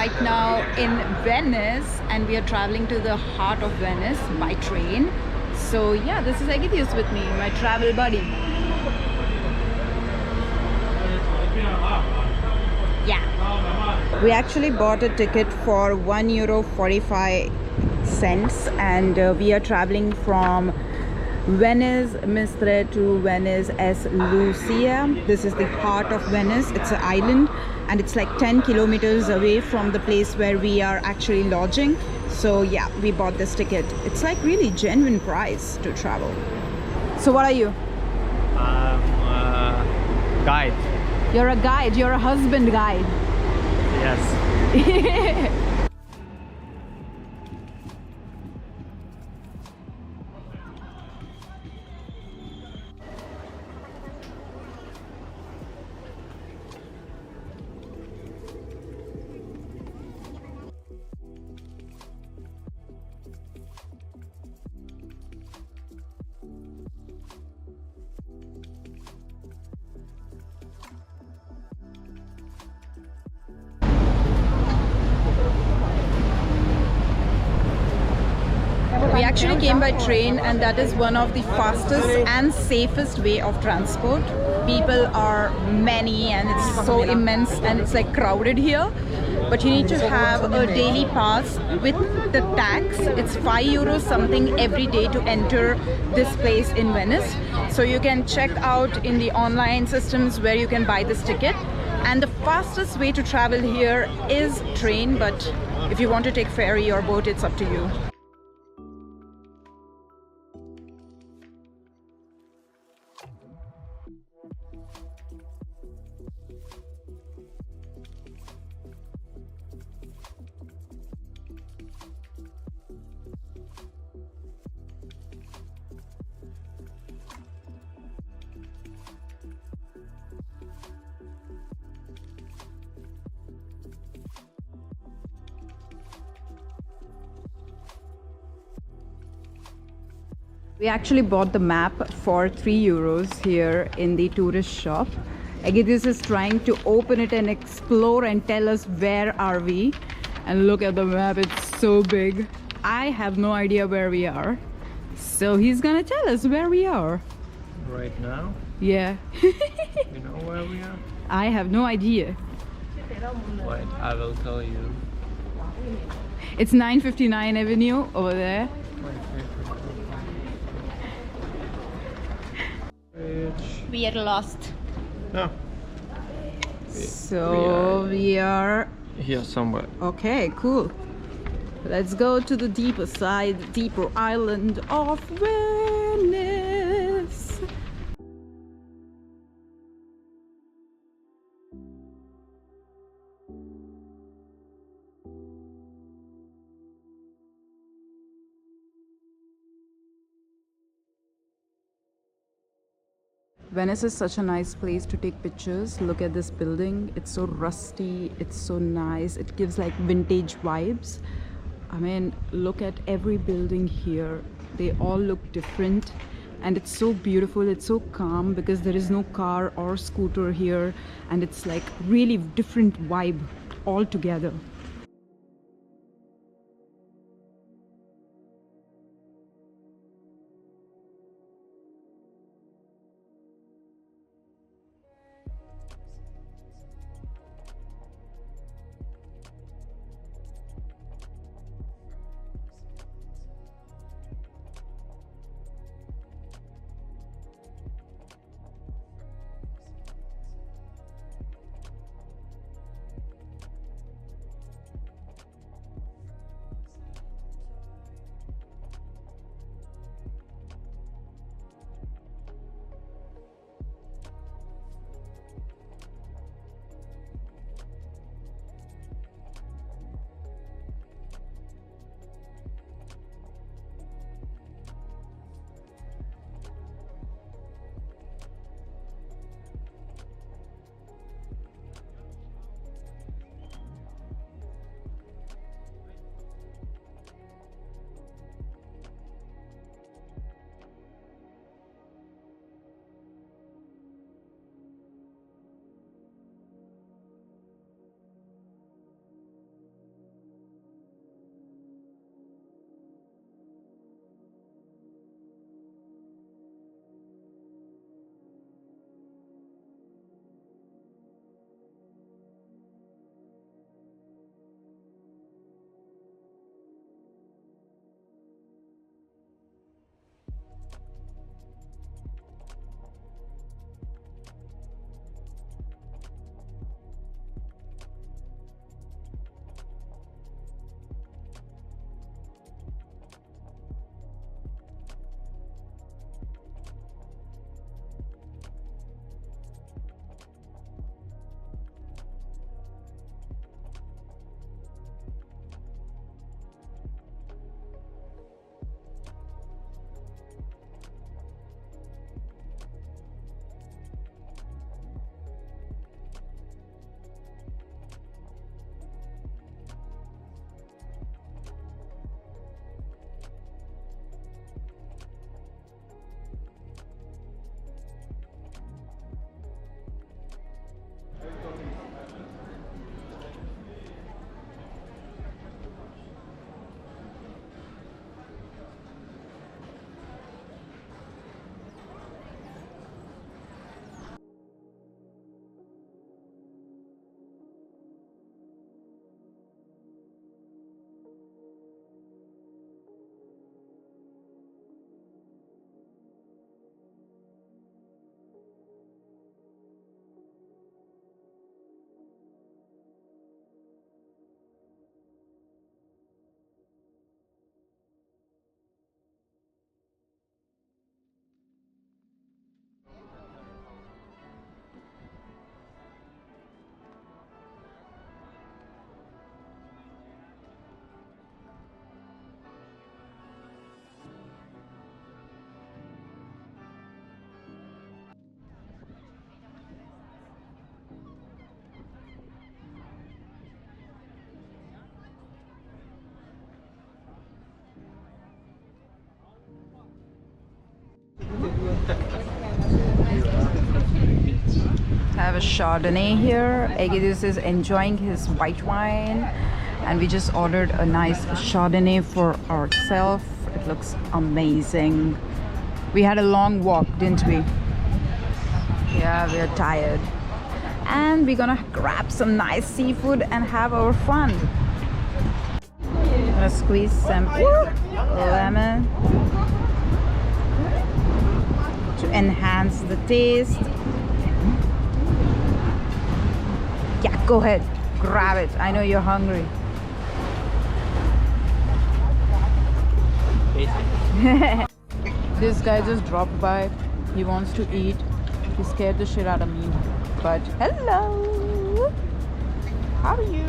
right now in Venice, and we are traveling to the heart of Venice by train. So yeah, this is Agidius with me, my travel buddy. Yeah. We actually bought a ticket for €1.45, and we are traveling from Venice Mestre to Venice S. Lucia. This is the heart of Venice. It's an island, and it's like 10 kilometers away from the place where we are actually lodging. So yeah, we bought this ticket. It's like really genuine price to travel. So what are you? I'm a guide. You're a guide. You're a husband guide. Yes. We actually came by train, and that is one of the fastest and safest way of transport. People are many, and it's so immense, and it's like crowded here. But you need to have a daily pass with the tax. It's €5 something every day to enter this place in Venice. So you can check out in the online systems where you can buy this ticket. And the fastest way to travel here is train, but if you want to take ferry or boat, it's up to you. We actually bought the map for €3 here in the tourist shop. Agidius is trying to open it and explore and tell us where are we. And look at the map, it's so big. I have no idea where we are. So he's gonna tell us where we are. Right now? Yeah. You know where we are? I have no idea. Wait, I will tell you. It's 959 Avenue over there. We are lost. No. So we are Here somewhere. okay, cool. Let's go to the deeper side, deeper island of Venice. Venice is such a nice place to take pictures. Look at this building. It's so rusty. It's so nice. It gives like vintage vibes. I mean, look at every building here. They all look different. And it's so beautiful. It's so calm because there is no car or scooter here. And it's like really different vibe altogether. a Chardonnay here. Egidus is enjoying his white wine, and we just ordered a nice Chardonnay for ourselves. It looks amazing. We had a long walk, didn't we? Yeah, we're tired. And we're gonna grab some nice seafood and have our fun. I'm gonna squeeze some lemon to enhance the taste. Yeah, go ahead, grab it. I know you're hungry. This guy just dropped by. He wants to eat. He scared the shit out of me. But hello, how are you?